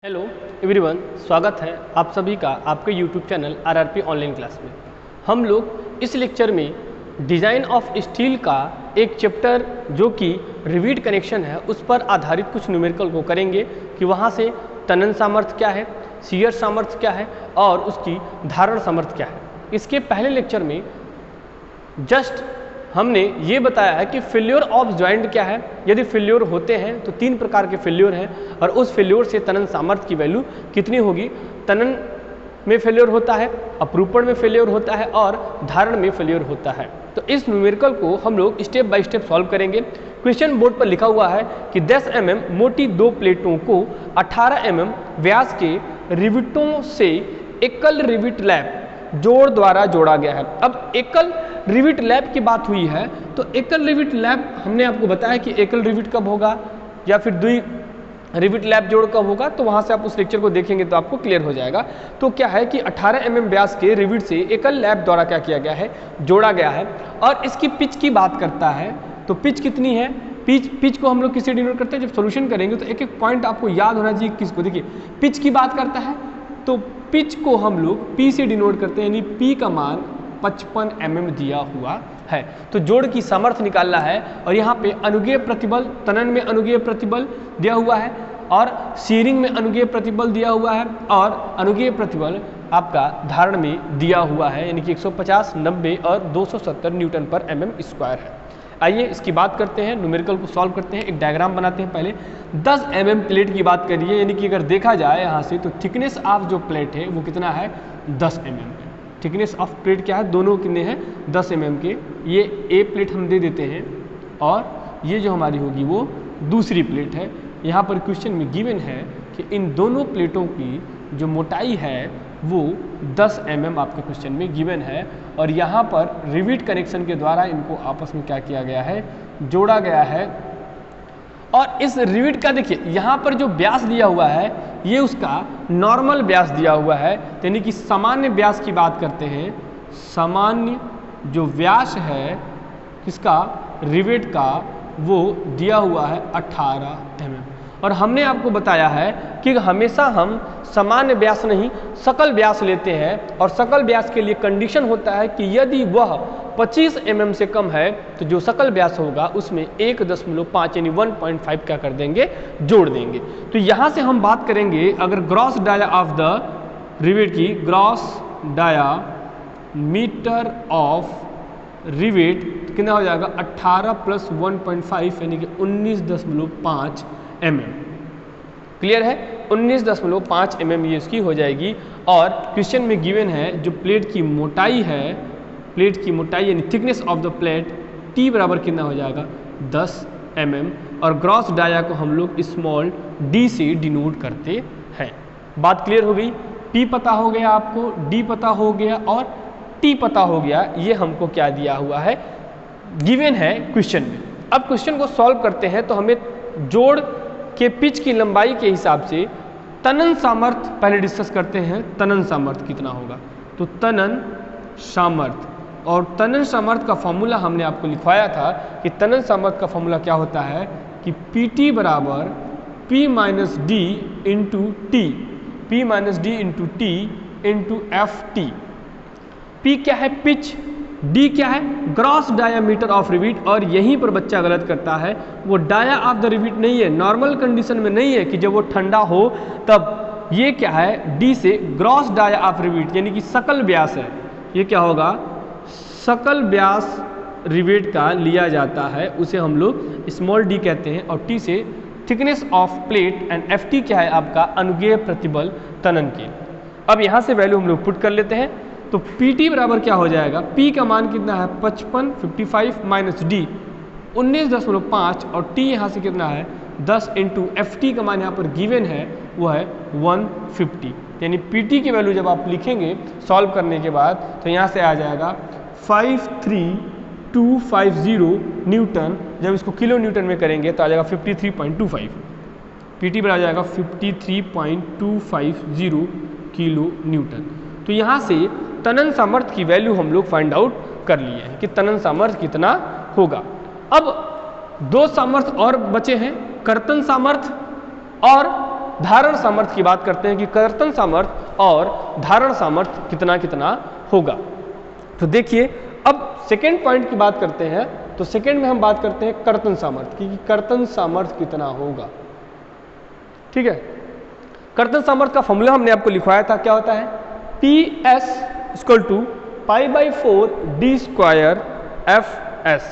Hello everyone, स्वागत है आप सभी का आपके YouTube channel RRP online class में। हम लोग इस लेक्चर में डिज़ाइन ऑफ स्टील का एक चैप्टर जो कि रिवीट कनेक्शन है उस पर आधारित कुछ न्यूमेरिकल को करेंगे कि वहाँ से तनन सामर्थ्य क्या है, शियर सामर्थ्य क्या है और उसकी धारण सामर्थ्य क्या है। इसके पहले लेक्चर में जस्ट हमने ये बताया है कि फेल्योर ऑफ जॉइंट क्या है। यदि फेल्योर होते हैं तो तीन प्रकार के फेल्योर हैं और उस फेल्योर से तनन सामर्थ्य की वैल्यू कितनी होगी। तनन में फेल्योर होता है, अपरूपण में फेल्योर होता है और धारण में फेल्योर होता है। तो इस न्यूमेरिकल को हम लोग स्टेप बाय स्टेप सॉल्व करेंगे। क्वेश्चन बोर्ड पर लिखा हुआ है कि 10 mm मोटी दो प्लेटों को 18 mm व्यास के रिविटों से एकल रिविट लैप जोड़ द्वारा जोड़ा गया है। अब एकल रिविट लैप की बात हुई है तो एकल रिविट लैप हमने आपको बताया कि एकल रिविट कब होगा या फिर द्वि रिविट लैप जोड़ कब होगा, तो वहां से आप उस लेक्चर को देखेंगे तो आपको क्लियर हो जाएगा। तो क्या है कि 18 mm व्यास के रिविट से एकल लैप द्वारा क्या किया गया है, जोड़ा गया है। और इसकी पिच की बात करता है तो पिच कितनी है, पिच को हम लोग किससे डिनोट करते हैं। जब सोल्यूशन करेंगे तो एक एक पॉइंट आपको याद होना चाहिए किसको। देखिए पिच की बात करता है तो पिच को हम लोग P से डिनोट करते हैं, यानी P का मान 55 mm दिया हुआ है। तो जोड़ की सामर्थ्य निकालना है और यहाँ पे अनुगेय प्रतिबल, तनन में अनुगेय प्रतिबल दिया हुआ है और शीयरिंग में अनुगेय प्रतिबल दिया हुआ है और अनुगेय प्रतिबल आपका धारण में दिया हुआ है, यानी कि 150, 90 और 270 न्यूटन पर mm स्क्वायर है। आइए इसकी बात करते हैं, न्यूमेरिकल को सॉल्व करते हैं। एक डायग्राम बनाते हैं। पहले 10 mm प्लेट की बात करिए, यानी कि अगर देखा जाए यहाँ से तो थिकनेस ऑफ जो प्लेट है वो कितना है, 10 mm। थिकनेस ऑफ प्लेट क्या है, दोनों कितने हैं, 10 mm के। ये ए प्लेट हम दे देते हैं और ये जो हमारी होगी वो दूसरी प्लेट है। यहाँ पर क्वेश्चन में गिवन है कि इन दोनों प्लेटों की जो मोटाई है वो 10 mm आपके क्वेश्चन में गिवन है और यहाँ पर रिविट कनेक्शन के द्वारा इनको आपस में क्या किया गया है, जोड़ा गया है। और इस रिविट का देखिए यहाँ पर जो व्यास दिया हुआ है ये उसका नॉर्मल व्यास दिया हुआ है, यानी कि सामान्य व्यास की बात करते हैं। सामान्य जो व्यास है किसका, रिविट का, वो दिया हुआ है 18 mm। और हमने आपको बताया है कि हमेशा हम सामान्य व्यास नहीं सकल व्यास लेते हैं और सकल व्यास के लिए कंडीशन होता है कि यदि वह 25 mm से कम है तो जो सकल व्यास होगा उसमें 1.5 यानी 1.5 क्या कर देंगे, जोड़ देंगे। तो यहाँ से हम बात करेंगे अगर gross dia of the rivet की, gross diameter of rivet कितना हो जाएगा, 18 + 1.5 यानी कि 19.5 mm। क्लियर है, 19.5 mm ये इसकी हो जाएगी। और क्वेश्चन में गिवन है जो प्लेट की मोटाई है, प्लेट की मोटाई यानी thickness of the plate T बराबर कितना हो जाएगा, 10 mm। और ग्रॉस डाया को हम लोग स्मॉल d से डिनोट करते हैं। बात क्लियर हो गई। P पता हो गया आपको, D पता हो गया और T पता हो गया। ये हमको क्या दिया हुआ है, गिवन है क्वेश्चन में। अब क्वेश्चन को सॉल्व करते हैं तो हमें जोड़ के पिच की लंबाई के हिसाब से तनन सामर्थ्य पहले डिस्कस करते हैं। तनन सामर्थ्य कितना होगा, तो तनन सामर्थ्य, और तनन सामर्थ्य का फॉर्मूला हमने आपको लिखवाया था कि तनन सामर्थ्य का फॉर्मूला क्या होता है कि PT बराबर P - D into T, P - D into T into FT। P क्या है, पिच, D क्या है, ग्रॉस डायामीटर ऑफ रिविट। और यहीं पर बच्चा गलत करता है, वो डाया ऑफ द रिविट नहीं है, नॉर्मल कंडीशन में नहीं है कि जब वो ठंडा हो तब। ये क्या है, D से ग्रॉस डाया ऑफ रिविट यानी कि सकल व्यास है। ये क्या होगा, सकल व्यास रिविट का लिया जाता है, उसे हम लोग स्मॉल d कहते हैं। और T से thickness of plate and FT क्या है आपका, अनुगेय प्रतिबल तनन के। अब यहाँ से वैल्यू हम लोग पुट कर लेते हैं तो PT बराबर क्या हो जाएगा, P का मान कितना है 55 माइनस D 19.5 और T यहाँ से कितना है 10 इंटू FT का मान यहाँ पर गिवन है वो है 150। यानी PT की वैल्यू जब आप लिखेंगे सॉल्व करने के बाद तो यहाँ से आ जाएगा 53250 न्यूटन। जब इसको किलो न्यूटन में करेंगे तो आ जाएगा 53.25। PT बराबर आ जाएगा 53.250 किलो न्यूटन। तो यहाँ से तनन सामर्थ्य की वैल्यू हम लोग फाइंड आउट कर लिए हैं कि तनन सामर्थ्य कितना होगा। अब दो सामर्थ्य और बचे हैं, कर्तन सामर्थ्य और धारण सामर्थ्य की बात करते हैं कि कर्तन सामर्थ्य और धारण सामर्थ्य कितना कितना होगा। तो देखिए अब सेकेंड पॉइंट की बात करते हैं, तो सेकेंड में हम बात करते हैं कर्तन सामर्थ्य की, कर्तन सामर्थ्य कितना होगा। ठीक है, कर्तन सामर्थ्य का फॉर्मूला हमने आपको लिखवाया था, क्या होता है PS equal to π/4 d square Fs,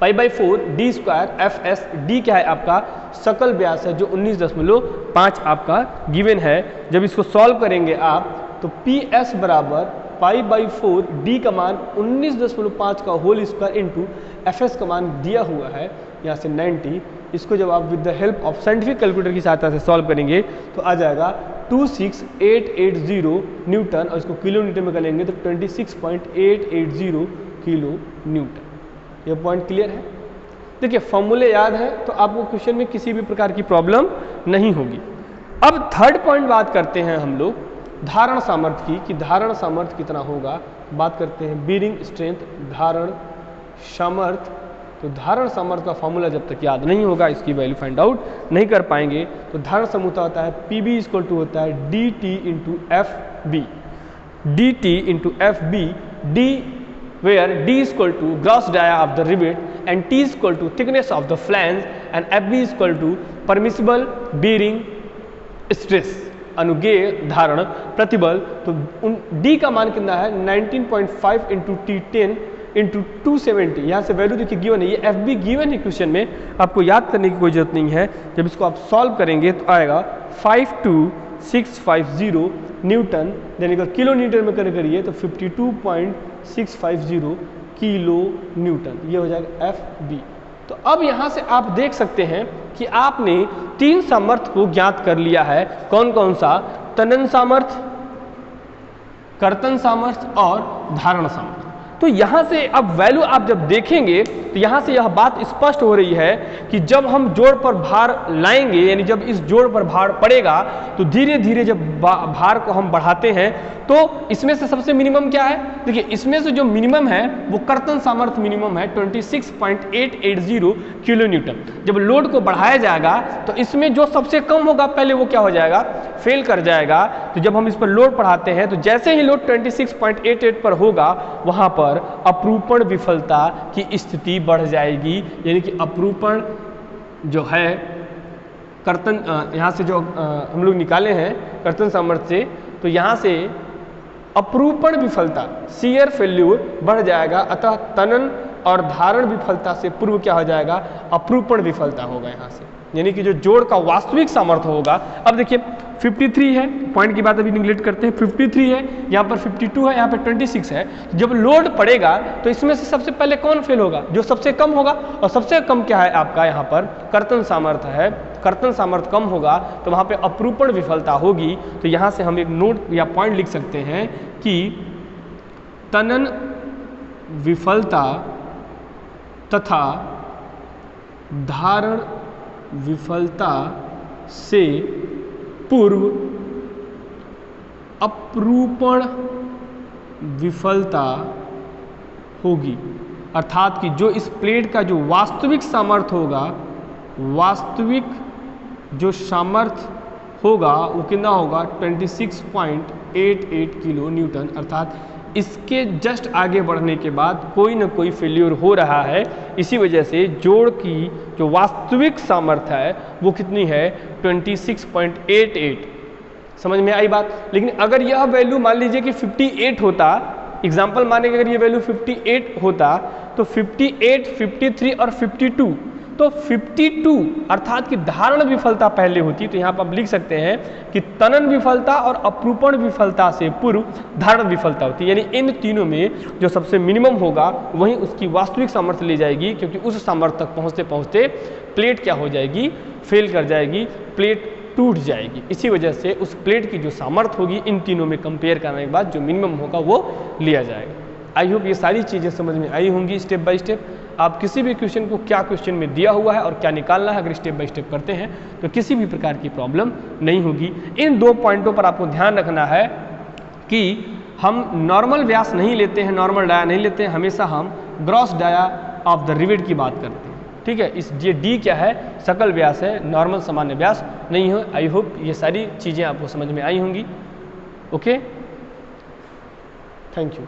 π/4 d square Fs। d क्या है आपका सकल व्यास है जो 19.5 आपका गिवन है। जब इसको सॉल्व करेंगे आप तो PS बराबर π/4 d का मान 19.5 का होल स्क्वायर इंटू Fs का मान दिया हुआ है यहाँ से 90। इसको जब आप with the help of scientific calculator की सहायता से सॉल्व करेंगे तो आ जाएगा 26880 न्यूटन, और इसको किलो न्यूटन में करेंगे तो 26.880 किलो न्यूटन। यह पॉइंट क्लियर है। देखिए फॉर्मूले याद है तो आपको क्वेश्चन में किसी भी प्रकार की प्रॉब्लम नहीं होगी। अब थर्ड पॉइंट बात करते हैं हम लोग धारण सामर्थ्य की, कि धारण सामर्थ्य कितना होगा। बात करते हैं बीरिंग स्ट्रेंथ, धारण सामर्थ्य। तो धारण सामर्थ्य का फॉर्मूला जब तक याद नहीं होगा, इसकी वैल्यू फाइंड आउट नहीं कर पाएंगे। तो धारण सामर्थ्य होता है PB इक्वल टू होता है DT into FB, DT into FB, D where D is equal to gross dia of the rivet and T is equal to thickness of the flange and FB is equal to permissible bearing stress, अनुगेय धारण प्रतिबल। तो D का मान कितना है 19.5 into T10 into 270। यहाँ से value देखिए गिवन है, ये FB गिवन है क्वेश्चन में, आपको याद करने की कोई जरूरत नहीं है। जब इसको आप सॉल्व करेंगे तो आएगा 52650 न्यूटन, यानी कि किलो न्यूटन में करिए तो 52.650 किलो न्यूटन, ये हो जाएगा FB। तो अब यहाँ से आप देख सकते हैं कि आपने 3 सामर्थ्य को ज्ञात कर लिया है। कौन कौन सा? तनन सामर्थ्य, कर्तन सामर्थ्य और धारण सामर्थ्य। तो यहाँ से अब वैल्यू आप जब देखेंगे तो यहाँ से यह बात स्पष्ट हो रही है कि जब हम जोड़ पर भार लाएंगे, यानी जब इस जोड़ पर भार पड़ेगा तो धीरे धीरे जब भार को हम बढ़ाते हैं तो इसमें से सबसे मिनिमम क्या है? देखिए इसमें से जो मिनिमम है वो कर्तन सामर्थ्य मिनिमम है 26.880 किलो न्यूटन। जब लोड को बढ़ाया जाएगा तो इसमें जो सबसे कम होगा पहले वो क्या हो जाएगा? फेल कर जाएगा। तो जब हम इस पर लोड बढ़ाते हैं तो जैसे ही लोड 26.88 पर होगा वहां पर अपरूपण विफलता की स्थिति बढ़ जाएगी, यानी कि अपरूपण जो है कर्तन यहाँ से जो हम लोग निकाले हैं कर्तन सामर्थ्य से, तो यहाँ से अपरूपण विफलता शियर फेल्यूर बढ़ जाएगा, अतः तनन और धारण विफलता से पूर्व क्या हो जाएगा? अपरूपण विफलता होगा यहाँ से, यानी कि जो जोड़ का वास्तविक सामर्थ्य होगा। अब देखिए 53 है, पॉइंट की बात अभी निगलेक्ट करते हैं, 53 है, यहाँ पर 52 है, यहाँ पर 26 है। जब लोड पड़ेगा तो इसमें से सबसे पहले कौन फेल होगा? जो सबसे कम होगा, और सबसे कम क्या है आपका यहाँ पर? कर्तन सामर्थ्य है। कर्तन सामर्थ्य कम होगा तो वहाँ पे अपरूपण विफलता होगी। तो यहाँ से हम एक नोट या पॉइंट लिख सकते हैं कि तनन विफलता तथा धारण विफलता से पूर्व अपरूपण विफलता होगी, अर्थात कि जो इस प्लेट का जो वास्तविक सामर्थ्य होगा, वास्तविक जो सामर्थ्य होगा वो कितना होगा? 26.88 किलो न्यूटन, अर्थात इसके जस्ट आगे बढ़ने के बाद कोई ना कोई फेल्यूर हो रहा है। इसी वजह से जोड़ की जो वास्तविक सामर्थ्य है वो कितनी है? 26.88। समझ में आई बात? लेकिन अगर यह वैल्यू मान लीजिए कि 58 होता, एग्जाम्पल माने कि अगर ये वैल्यू 58 होता तो 58, 53 और 52, तो 52 अर्थात कि धारण विफलता पहले होती। तो यहाँ पर आप लिख सकते हैं कि तनन विफलता और अपरूपण विफलता से पूर्व धारण विफलता होती है, यानी इन तीनों में जो सबसे मिनिमम होगा वहीं उसकी वास्तविक सामर्थ्य ली जाएगी, क्योंकि उस सामर्थ्य तक पहुँचते पहुँचते प्लेट क्या हो जाएगी? फेल कर जाएगी, प्लेट टूट जाएगी। इसी वजह से उस प्लेट की जो सामर्थ्य होगी इन तीनों में कंपेयर करने के बाद जो मिनिमम होगा वो लिया जाएगा। आई होप ये सारी चीज़ें समझ में आई होंगी स्टेप बाय स्टेप। आप किसी भी क्वेश्चन को क्या क्वेश्चन में दिया हुआ है और क्या निकालना है अगर स्टेप बाय स्टेप करते हैं तो किसी भी प्रकार की प्रॉब्लम नहीं होगी। इन 2 पॉइंटों पर आपको ध्यान रखना है कि हम नॉर्मल व्यास नहीं लेते हैं, नॉर्मल डाया नहीं लेते हैं, हमेशा हम gross dia of the rivet की बात करते हैं। ठीक है। इस ये डी क्या है, सकल व्यास है, नॉर्मल सामान्य व्यास नहीं हो। आई होप ये सारी चीज़ें आपको समझ में आई होंगी। Okay, thank you.